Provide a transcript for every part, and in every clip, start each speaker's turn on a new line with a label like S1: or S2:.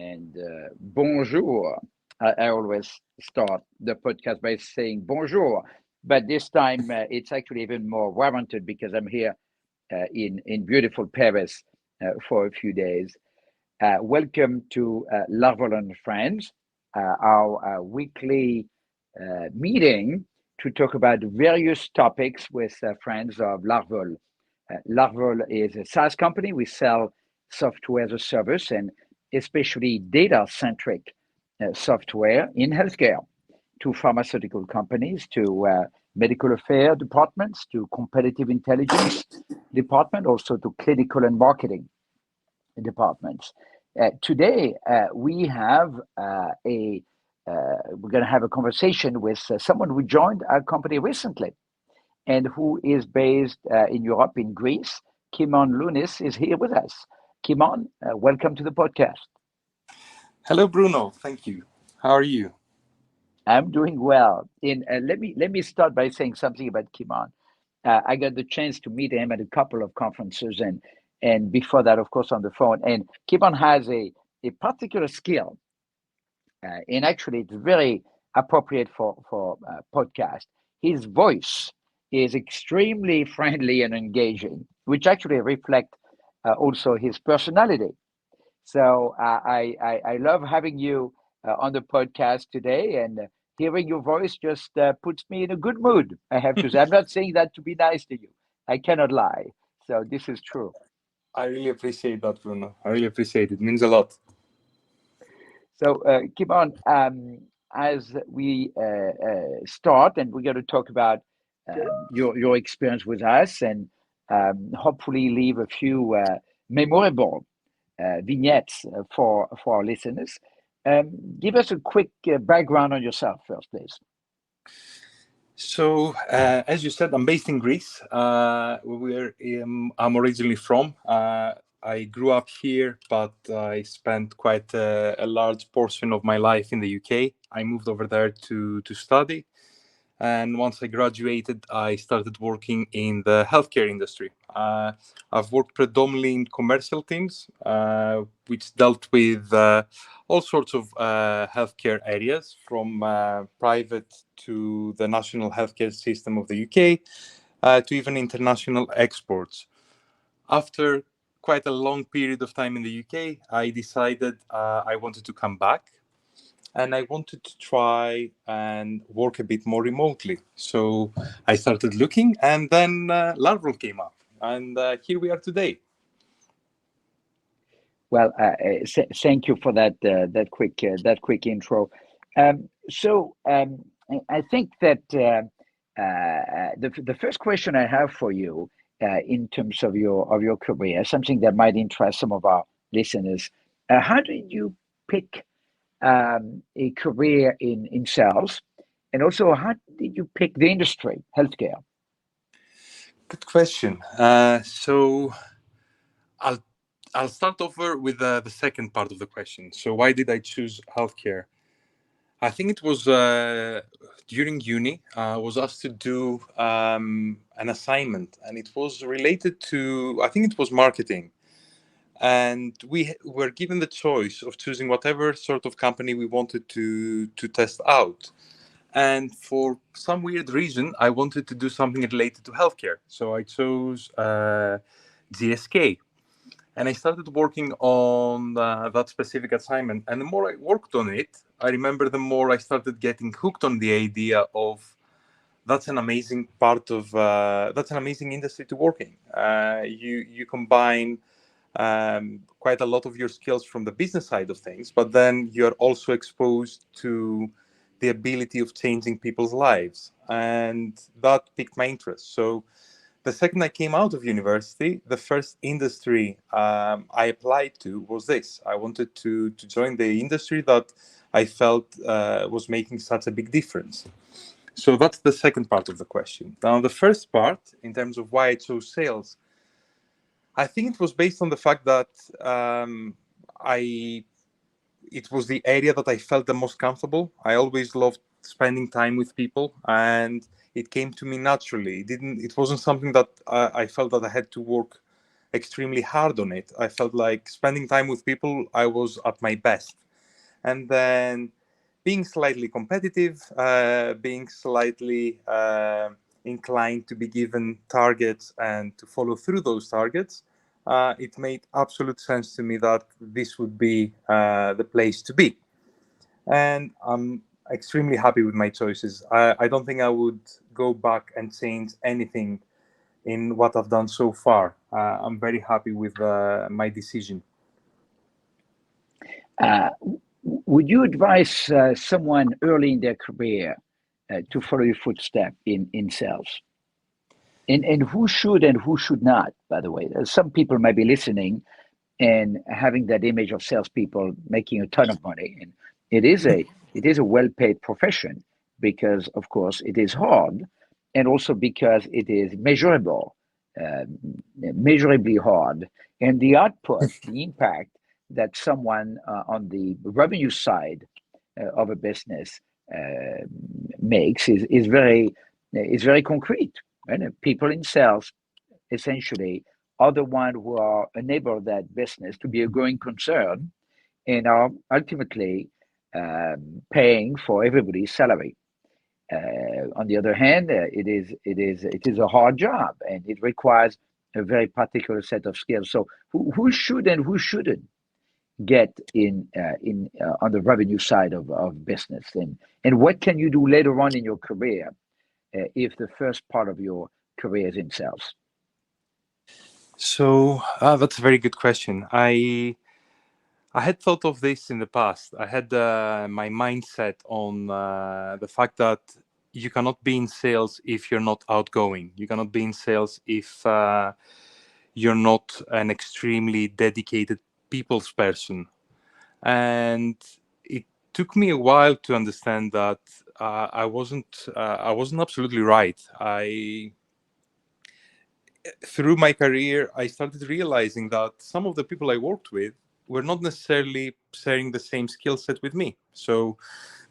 S1: and bonjour. I always start the podcast by saying bonjour, but this time it's actually even more warranted because I'm here in beautiful Paris for a few days. Welcome to LARVOL and Friends, our weekly meeting to talk about various topics with friends of LARVOL. LARVOL is a SaaS company. We sell software as a service and especially data centric software in healthcare to pharmaceutical companies, to medical affairs departments, to competitive intelligence department, also to clinical and marketing departments. Today, we have we're going to have a conversation with someone who joined our company recently and who is based in Europe, in Greece. Kimon Lunis is here with us. Kimon, welcome to the podcast.
S2: Hello, Bruno. Thank you. How are you?
S1: I'm doing well. Let me start by saying something about Kimon. I got the chance to meet him at a couple of conferences, and before that, of course, on the phone. And Kimon has a particular skill, and actually, it's very appropriate for podcast. His voice is extremely friendly and engaging, which actually reflect also his personality. So I love having you on the podcast today, and hearing your voice just puts me in a good mood. I have to say, I'm not saying that to be nice to you. I cannot lie. So this is true.
S2: I really appreciate that, Bruno. I really appreciate it. It means a lot.
S1: So Kimon, as we start, and we're going to talk about your experience with us, and hopefully leave a few memorable vignettes for our listeners. Give us a quick background on yourself first, please.
S2: So, as you said, I'm based in Greece. I'm originally from. I grew up here, but I spent quite a large portion of my life in the UK. I moved over there to study. And once I graduated, I started working in the healthcare industry. I've worked predominantly in commercial teams, which dealt with all sorts of healthcare areas, from private to the national healthcare system of the UK, to even international exports. After quite a long period of time in the UK, I decided I wanted to come back, and I wanted to try and work a bit more remotely. So I started looking, and then Larval came up, and here we are today.
S1: Well, thank you for that quick intro. I think that the first question I have for you in terms of your career, something that might interest some of our listeners. How did you pick a career in sales, and also how did you pick the industry, healthcare?
S2: Good question. So I'll I'll start over with the second part of the question. So why did I choose healthcare? I think it was during uni. I was asked to do an assignment, and it was related to, I think it was marketing. And we were given the choice of choosing whatever sort of company we wanted to test out. And for some weird reason, I wanted to do something related to healthcare. So I chose GSK. And I started working on that specific assignment. And the more I worked on it, I remember the more I started getting hooked on the idea of that's an amazing part of that's an amazing industry to work in. You combine quite a lot of your skills from the business side of things, but then you're also exposed to the ability of changing people's lives, and that piqued my interest. So the second I came out of university, the first industry I applied to was this. I wanted to join the industry that I felt was making such a big difference. So that's the second part of the question. Now, the first part, in terms of why I chose sales, I think it was based on the fact that I it was the area that I felt the most comfortable. I always loved spending time with people, and it came to me naturally. It wasn't something that I felt that I had to work extremely hard on it. I felt like spending time with people, I was at my best. And then being slightly competitive, being slightly inclined to be given targets and to follow through those targets, it made absolute sense to me that this would be the place to be. And I'm extremely happy with my choices. I don't think I would go back and change anything in what I've done so far. I'm very happy with my decision.
S1: Uh, would you advise someone early in their career to follow your footstep in sales? And who should and who should not, by the way? Some people might be listening and having that image of salespeople making a ton of money. And it is a well-paid profession because, of course, it is hard, and also because it is measurable, uh, measurably hard. And the output, the impact that someone on the revenue side of a business uh, makes is very concrete. Right? And people in sales essentially are the one who are enable that business to be a growing concern and are ultimately paying for everybody's salary. On the other hand, it is a hard job and it requires a very particular set of skills. So who should and who shouldn't get in on the revenue side of business, and what can you do later on in your career if the first part of your career is in sales?
S2: So that's a very good question. I had thought of this in the past. I had my mindset on the fact that you cannot be in sales if you're not outgoing. You cannot be in sales if you're not an extremely dedicated people's person. And it took me a while to understand that I wasn't absolutely right. I Through my career, I started realizing that some of the people I worked with were not necessarily sharing the same skill set with me. So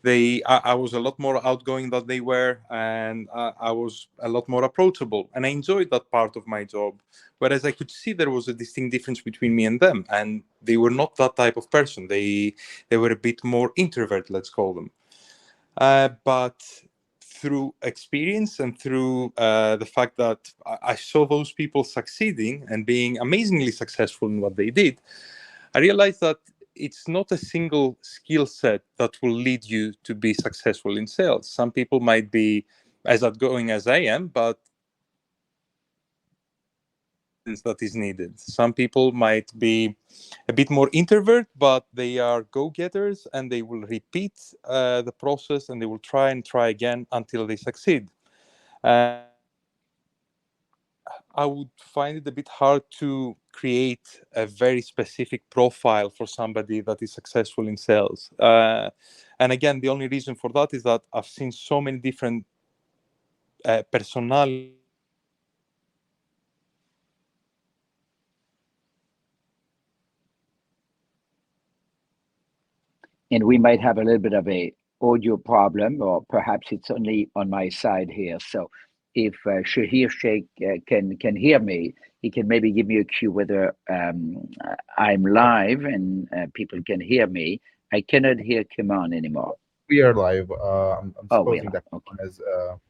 S2: I was a lot more outgoing than they were, and I was a lot more approachable, and I enjoyed that part of my job. Whereas I could see there was a distinct difference between me and them, and they were not that type of person. They were a bit more introvert, let's call them. But through experience and through the fact that I saw those people succeeding and being amazingly successful in what they did, I realized that it's not a single skill set that will lead you to be successful in sales. Some people might be as outgoing as I am, but that is needed. Some people might be a bit more introvert, but they are go-getters and they will repeat the process and they will try and try again until they succeed. I would find it a bit hard to create a very specific profile for somebody that is successful in sales. And again, the only reason for that is that I've seen so many different personalities.
S1: And we might have a little bit of a audio problem, or perhaps it's only on my side here. So if Shahir Sheikh can hear me, he can maybe give me a cue whether I'm live and people can hear me. I cannot hear Kimon anymore.
S3: We are live. I'm
S1: Oh, we
S3: supposing
S1: are.
S3: that
S1: Okay.
S3: one is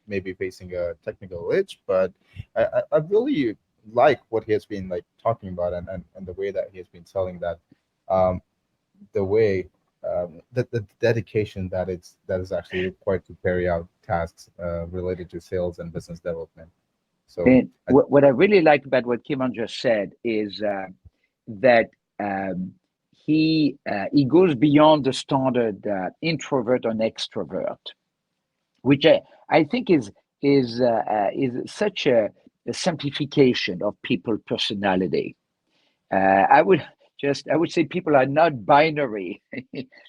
S3: maybe facing a technical glitch, but I really like what he has been like talking about, and the way that he has been telling that, um, the way the dedication that is actually required to carry out tasks related to sales and business development. So
S1: And what I really like about what Kimon just said is that um, he goes beyond the standard introvert and extrovert, which I think is such a simplification of people personality. I would say people are not binary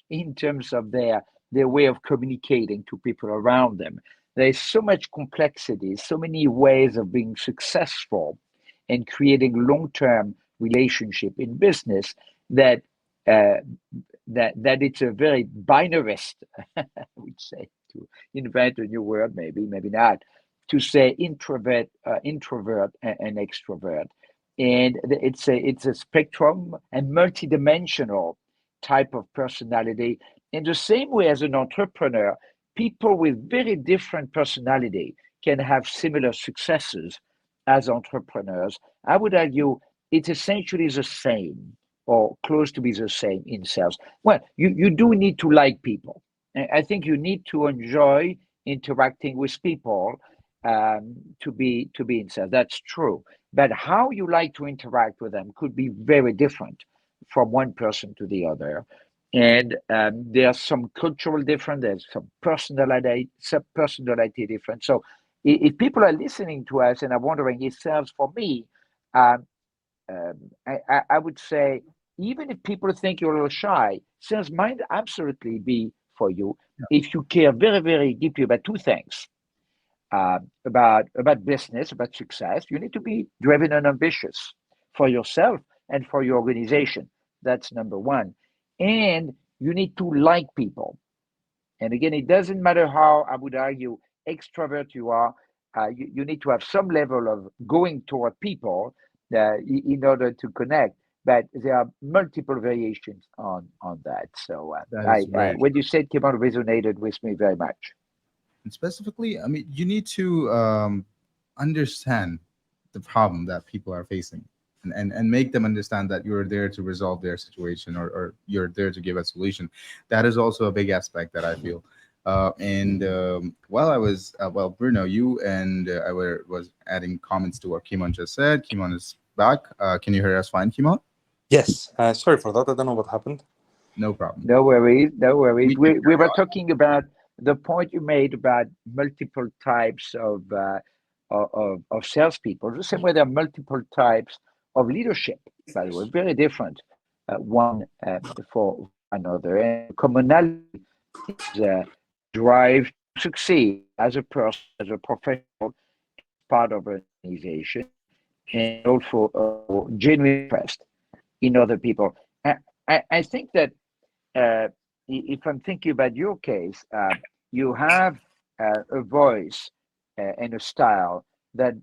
S1: in terms of their way of communicating to people around them. There's so much complexity, so many ways of being successful and creating long-term relationship in business that uh, that it's a very binarist, I would say, to invent a new word, maybe not, to say introvert and extrovert. and it's a spectrum and multidimensional type of personality. In the same way as an entrepreneur, people with very different personality can have similar successes as entrepreneurs. I would argue it's essentially the same or close to be the same in sales. Well, you do need to like people. I think you need to enjoy interacting with people to be in sales. That's true. But how you like to interact with them could be very different from one person to the other. And there's some cultural difference, there's some personality difference. So if people are listening to us and are wondering, it serves for me, um, I would say, even if people think you're a little shy, sales might absolutely be for you if you care very, very deeply about two things about business, about success. You need to be driven and ambitious for yourself and for your organization. That's number one. And you need to like people. And again, it doesn't matter how, I would argue, extrovert you are. You need to have some level of going toward people in order to connect. But there are multiple variations on that. So
S3: That
S1: I
S3: is very
S1: when
S3: true.
S1: you said Kimon resonated with me very much.
S3: And specifically, I mean, you need to understand the problem that people are facing, and make them understand that you're there to resolve their situation, or you're there to give a solution. That is also a big aspect that I feel. And while I was, well, Bruno, you and was adding comments to what Kimon just said. Kimon is back. Can you hear us fine, Kimon?
S2: Yes. Sorry for that. I don't know what happened.
S3: No problem.
S1: No worries, no worries.
S3: We can
S1: We
S3: carry
S1: were
S3: on.
S1: talking about the point you made about multiple types of salespeople. The same way there are multiple types of leadership, by the way, very different one for another. And the commonality is the drive to succeed as a person, as a professional, and as part of an organization, and also genuine interest in other people. I, I think that uh, if I'm thinking about your case, you have a voice and a style that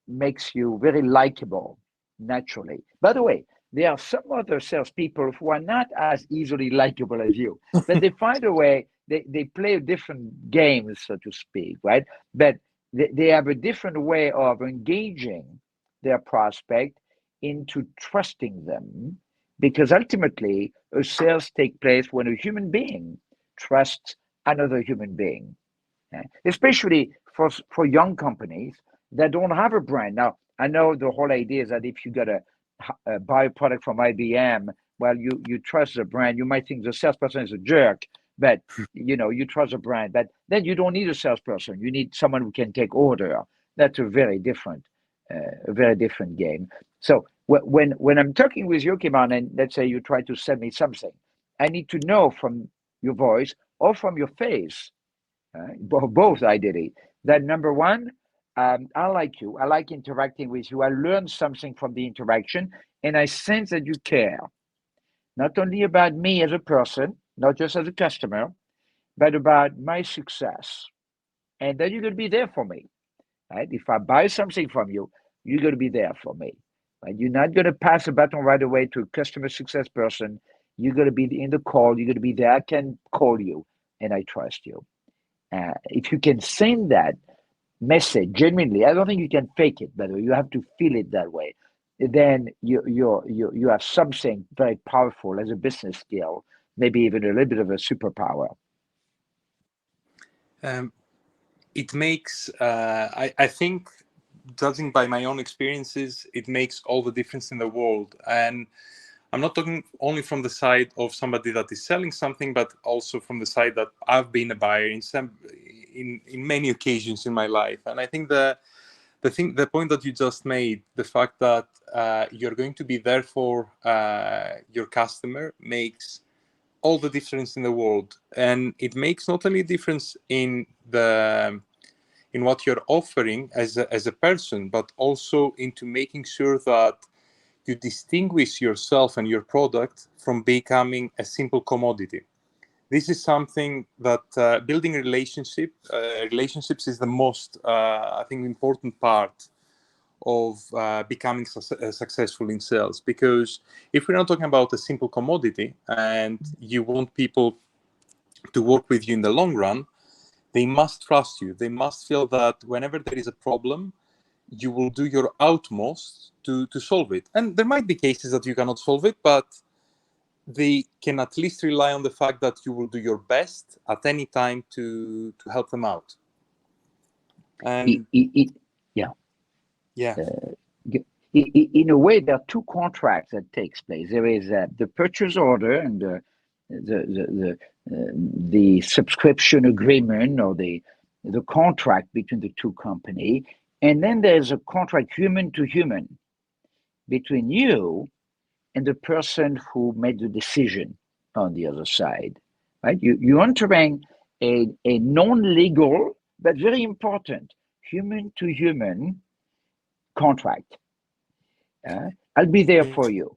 S1: makes you very likable naturally. By the way, there are some other salespeople who are not as easily likable as you, but they find a way, they play different games, so to speak, right? But they have a different way of engaging their prospect into trusting them because ultimately a sales take place when a human being trusts another human being, especially for young companies that don't have a brand. Now, I know the whole idea is that if you got buy a product from IBM, well, you trust the brand. You might think the salesperson is a jerk, but you trust the brand. But then you don't need a salesperson. You need someone who can take order. That's a very different game. So when I'm talking with you, Kimon, and let's say you try to sell me something, I need to know from your voice or from your face, both ideally. That number one, I like you. I like interacting with you. I learn something from the interaction, and I sense that you care not only about me as a person, not just as a customer, but about my success, and that you're going to be there for me. Right? If I buy something from you, you're going to be there for me. Right? You're not going to pass a button right away to a customer success person. You're going to be in the call. You're going to be there. I can call you, and I trust you. If you can send that message genuinely, I don't think you can fake it. By the way, you have to feel it that way. Then you have something very powerful as a business skill, maybe even a little bit of a superpower.
S2: Um, it makes, I think, judging by my own experiences, it makes all the difference in the world. And I'm not talking only from the side of somebody that is selling something, but also from the side that I've been a buyer in many occasions in my life. And I think the point that you just made, the fact that you're going to be there for your customer, makes all the difference in the world. And it makes not only a difference in what you're offering as a person, but also into making sure that you distinguish yourself and your product from becoming a simple commodity. This is something that building relationships is the most, I think, important part of becoming successful in sales. Because if we're not talking about a simple commodity and you want people to work with you in the long run, they must trust you. They must feel that whenever there is a problem, you will do your utmost to solve it. And there might be cases that you cannot solve it, but they can at least rely on the fact that you will do your best at any time to help them out. And
S1: yeah.
S2: yeah.
S1: In a way, there are two contracts that takes place. There is the purchase order and the subscription agreement, or the contract between the two companies, and then there's a contract human to human between you and the person who made the decision on the other side. Right? You're entering a non-legal but very important human to human contract. I'll be there for you.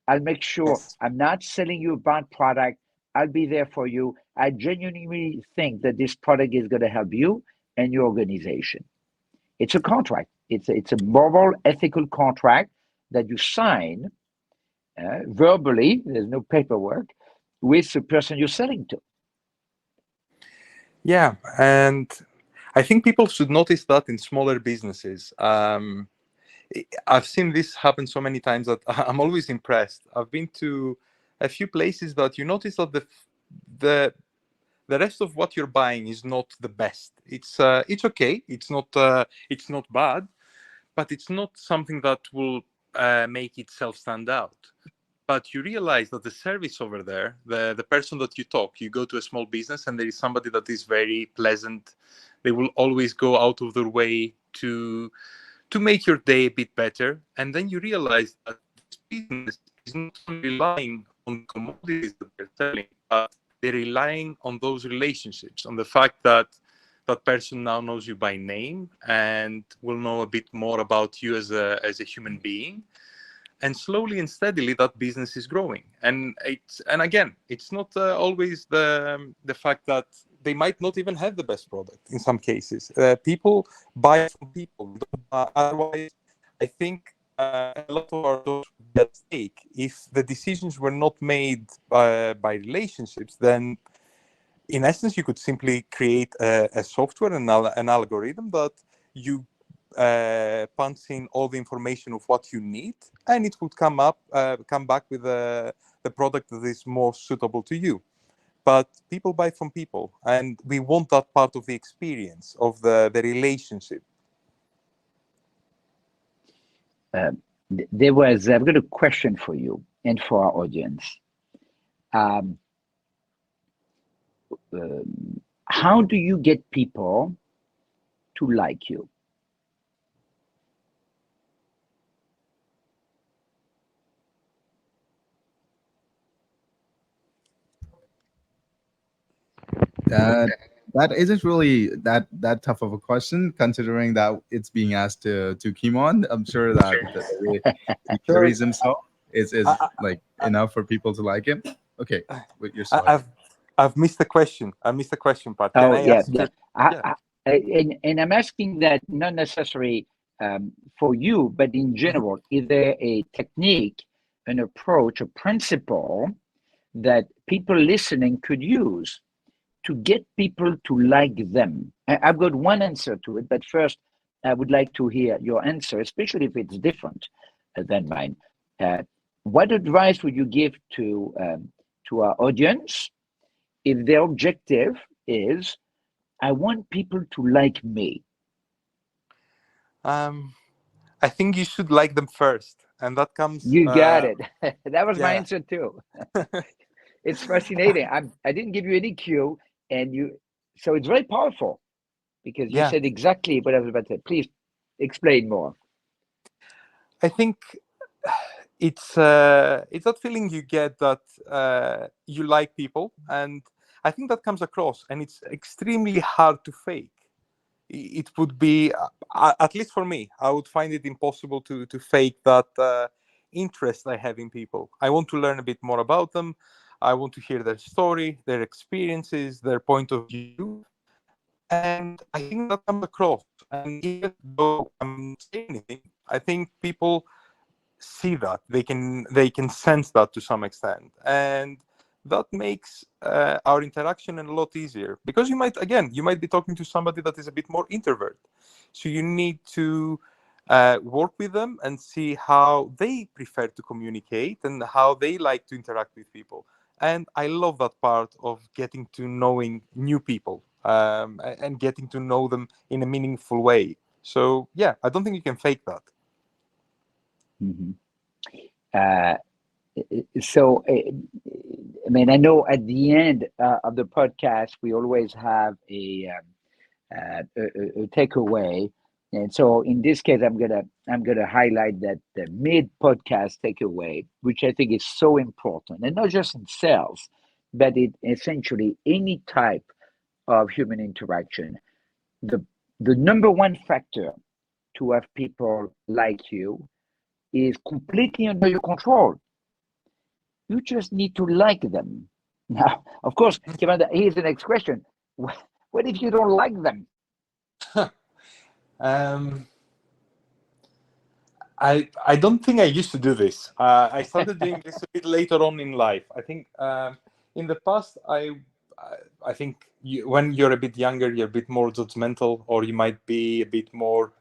S1: I'll make sure I'm not selling you a bad product. I'll be there for you. I genuinely think that this product is going to help you and your organization. It's a contract. It's a moral, ethical contract that you sign verbally. There's no paperwork with the person you're selling to.
S2: Yeah, and I think people should notice that in smaller businesses. I've seen this happen so many times that I'm always impressed. I've been to a few places that you notice that the rest of what you're buying is not the best. It's okay. It's not bad, but it's not something that will make itself stand out. But you realize that the service over there, the person that you go to a small business and there is somebody that is very pleasant. They will always go out of their way to make your day a bit better. And then you realize that this business is not only relying on commodities that they're selling, but they're relying on those relationships, on the fact that that person now knows you by name and will know a bit more about you as a human being. And slowly and steadily, that business is growing. And again, it's not always the fact that they might not even have the best product. In some cases, people buy from people. Otherwise, I think a lot of our doors would be at stake. If the decisions were not made by relationships, then in essence, you could simply create a software, an algorithm that you punch in all the information of what you need, and it would come back with the product that is more suitable to you. But people buy from people, and we want that part of the experience of the relationship.
S1: I've got a question for you and for our audience. How do you get people to like you?
S3: That isn't really that tough of a question, considering that it's being asked to Kimon. I'm sure that the way he carries himself is like enough for people to like him. Okay, with your story.
S2: I've missed the question. I missed the question part.
S1: Can
S2: I ask you?
S1: And I'm asking that not necessarily for you, but in general. Is there a technique, an approach, a principle that people listening could use to get people to like them? I've got one answer to it, but first I would like to hear your answer, especially if it's different than mine. What advice would you give to our audience if their objective is, I want people to like me?
S2: I think you should like them first, and that comes.
S1: You got it. That was my
S2: yeah.
S1: answer too. It's fascinating. I didn't give you any cue, so it's very powerful because you said exactly what I was about to say. Please explain more.
S2: I think it's that feeling you get that you like people, and I think that comes across, and it's extremely hard to fake. It would be, at least for me, I would find it impossible to fake that interest I have in people. I want to learn a bit more about them. I want to hear their story, their experiences, their point of view. And I think that comes across. And even though I'm not saying anything, I think people see that, they can sense that to some extent, and that makes our interaction a lot easier, because you might be talking to somebody that is a bit more introvert, so you need to work with them and see how they prefer to communicate and how they like to interact with people. And I love that part of getting to knowing new people, and getting to know them in a meaningful way. So yeah, I don't think you can fake that.
S1: Mm-hmm. So, I mean, I know at the end of the podcast, we always have a takeaway, and so in this case, I'm gonna highlight that the mid podcast takeaway, which I think is so important, and not just in sales, but it essentially any type of human interaction. The the number one factor to have people like you is completely under your control. You just need to like them. Now, of course, Kimon, here's the next question. What if you don't like them?
S2: um, I don't think I used to do this. I started doing this a bit later on in life. I think in the past, I think when you're a bit younger, you're a bit more judgmental, or you might be a bit more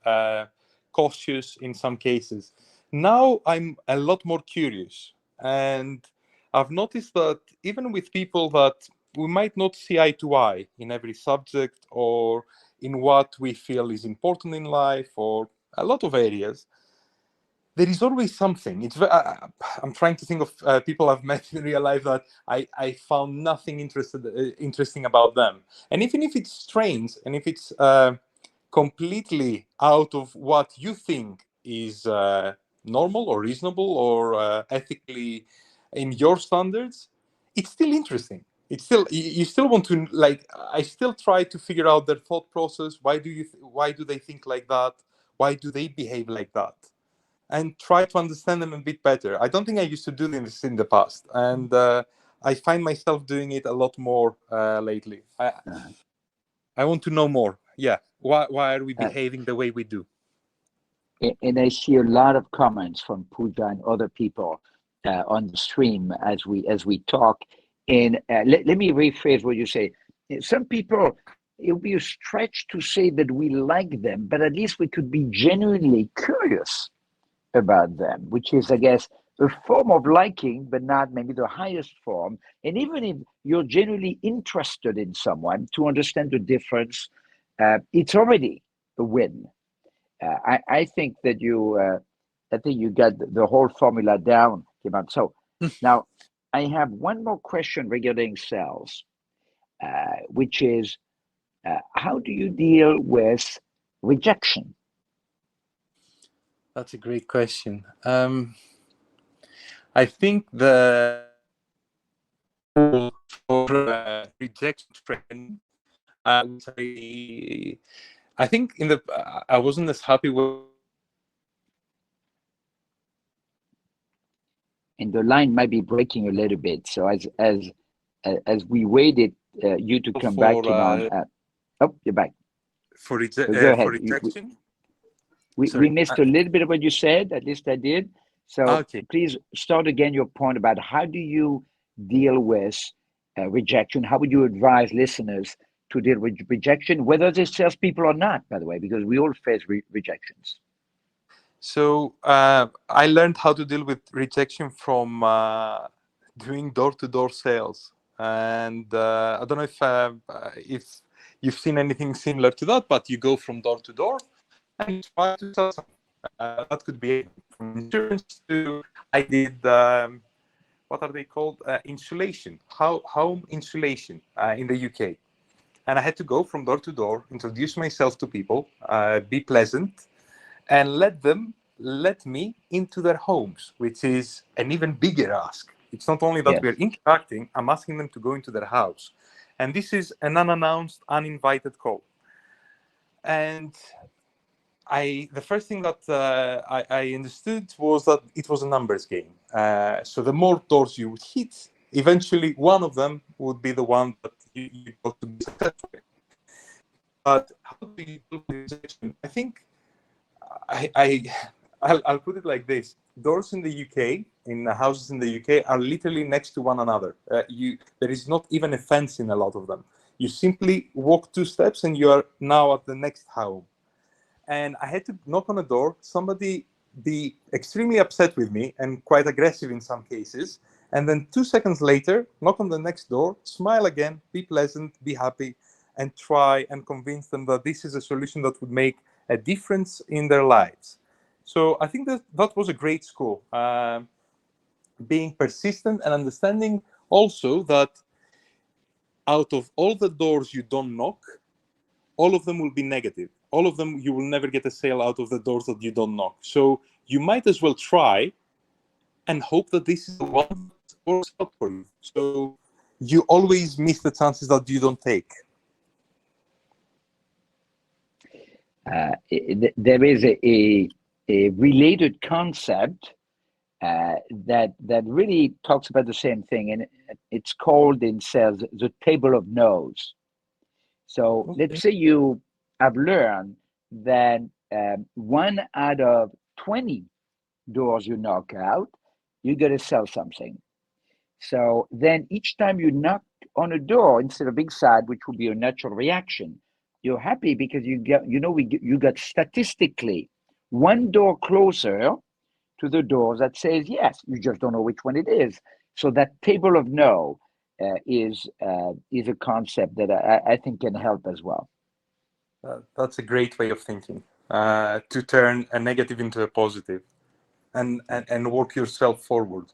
S2: cautious in some cases. Now I'm a lot more curious, and I've noticed that even with people that we might not see eye to eye in every subject, or in what we feel is important in life, or a lot of areas, there is always something. I'm trying to think of people I've met in real life that I found nothing interesting about them. And even if it's strange, and if it's completely out of what you think is normal or reasonable or ethically in your standards, it's still interesting. It's still, you still want to, like, I still try to figure out their thought process. Why do they think like that? Why do they behave like that? And try to understand them a bit better. I don't think I used to do this in the past, and I find myself doing it a lot more lately.
S1: Uh,
S2: I want to know more. Yeah, why are we
S1: uh,
S2: behaving the way we do?
S1: and I see a lot of comments from Pooja and other people on the stream as we talk. And let me rephrase what you say. Some people, it would be a stretch to say that we like them, but at least we could be genuinely curious about them, which is, I guess, a form of liking, but not maybe the highest form. And even if you're genuinely interested in someone to understand the difference, it's already a win. I think that I think you got the whole formula down, Kimon. So now I have one more question regarding sales, which is how do you deal with rejection?
S2: That's a great question. I think the for rejection training, which I think in the I wasn't as happy with.
S1: And the line might be breaking a little bit. So as we waited you to come back,
S2: for
S1: Kimon. Oh, you're back. Go
S2: for
S1: ahead.
S2: rejection.
S1: We
S2: Sorry.
S1: missed a little bit of what you said. At least I did. So
S2: Okay.
S1: please start again your point about how do you deal with rejection? How would you advise listeners to deal with rejection, whether they're salespeople or not, by the way, because we all face rejections.
S2: So I learned how to deal with rejection from doing door-to-door sales, and I don't know if you've seen anything similar to that, but you go from door to door and you try to sell something. That could be from insurance to I did what are they called? Insulation, home insulation in the UK, and I had to go from door to door, introduce myself to people, be pleasant, and let me into their homes, which is an even bigger ask. It's not only that
S1: Yes.
S2: we're interacting, I'm asking them to go into their house. And this is an unannounced, uninvited call. And the first thing that I understood was that it was a numbers game. So the more doors you would hit, eventually one of them would be the one that you got to be successful in. But how do you deal with rejection? I think I I'll put it like this: doors in the UK, in houses in the UK, are literally next to one another. There is not even a fence in a lot of them. You simply walk 2 steps and you are now at the next home. And I had to knock on a door. Somebody be extremely upset with me and quite aggressive in some cases. And then 2 seconds later, knock on the next door, smile again, be pleasant, be happy, and try and convince them that this is a solution that would make a difference in their lives. So I think that was a great school, being persistent and understanding also that out of all the doors you don't knock, all of them will be negative. All of them, you will never get a sale out of the doors that you don't knock. So you might as well try and hope that this is the one that works out for you. So you always miss the chances that you don't take.
S1: There is a related concept that really talks about the same thing, and it's called in sales the table of no's. So
S2: Okay.
S1: let's say you have learned that 1 out of 20 doors you knock out, you got to sell something. So then each time you knock on a door, instead of being sad, which would be a natural reaction, you're happy because you got statistically one door closer to the door that says yes. You just don't know which one it is. So that table of no is a concept that I think can help as well.
S2: That's a great way of thinking, to turn a negative into a positive and work yourself forward.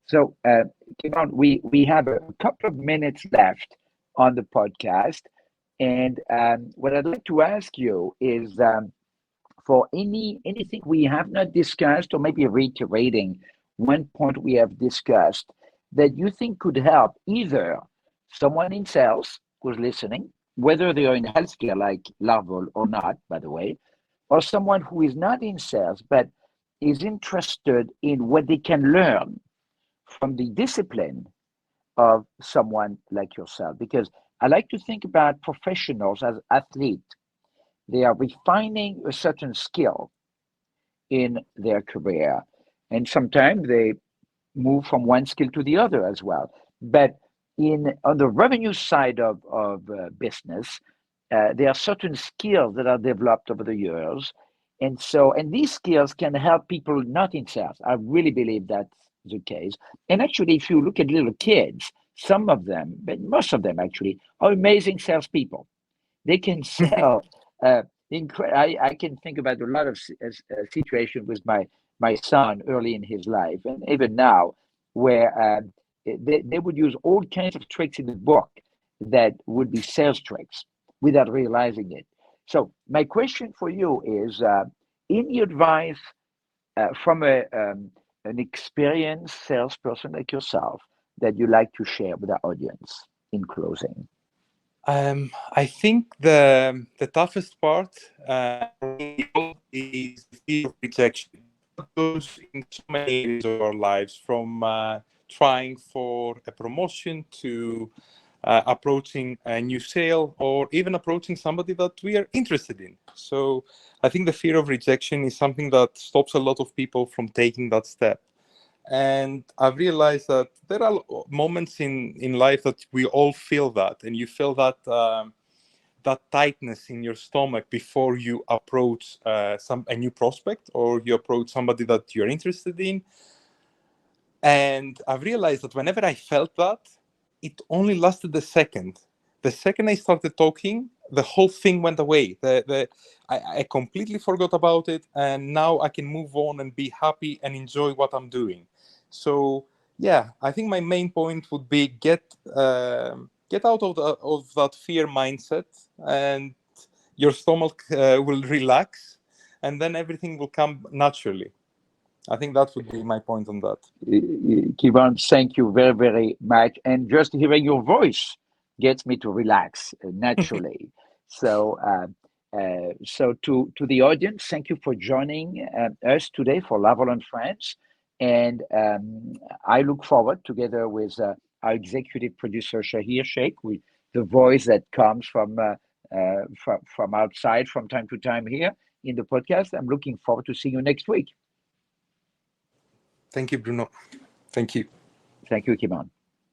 S1: So, Kimon, we have a couple of minutes left on the podcast, and what I'd like to ask you is for anything we have not discussed, or maybe reiterating one point we have discussed that you think could help either someone in sales who's listening, whether they are in healthcare like Larval or not, by the way, or someone who is not in sales but is interested in what they can learn from the discipline of someone like yourself. Because I like to think about professionals as athletes. They are refining a certain skill in their career. And sometimes they move from one skill to the other as well. But on the revenue side of business, there are certain skills that are developed over the years. And these skills can help people not in sales. I really believe that's the case. And actually, if you look at little kids, some of them, but most of them actually, are amazing salespeople. They can sell. I can think about a lot of situations with my son early in his life, and even now, where they would use all kinds of tricks in the book that would be sales tricks without realizing it. So my question for you is, any advice from an experienced salesperson like yourself that you like to share with our audience in closing?
S2: I think the toughest part for me is the fear of rejection. That goes in so many areas of our lives, from trying for a promotion to approaching a new sale, or even approaching somebody that we are interested in. So I think the fear of rejection is something that stops a lot of people from taking that step. And I've realized that there are moments in life that we all feel that, and you feel that that tightness in your stomach before you approach a new prospect, or you approach somebody that you're interested in. And I've realized that whenever I felt that, it only lasted a second. The second I started talking, the whole thing went away. I completely forgot about it, and now I can move on and be happy and enjoy what I'm doing. So yeah, I think my main point would be get out of that fear mindset, and your stomach will relax, and then everything will come naturally. I think that would be my point on that.
S1: Kimon, thank you very, very much. And just hearing your voice gets me to relax naturally. So to the audience, thank you for joining us today for LARVOL and Friends. And I look forward, together with our executive producer Shahir Sheikh, with the voice that comes from outside from time to time here, in the podcast. I'm looking forward to seeing you next week.
S2: Thank you, Bruno. Thank you.
S1: Thank you, Kimon.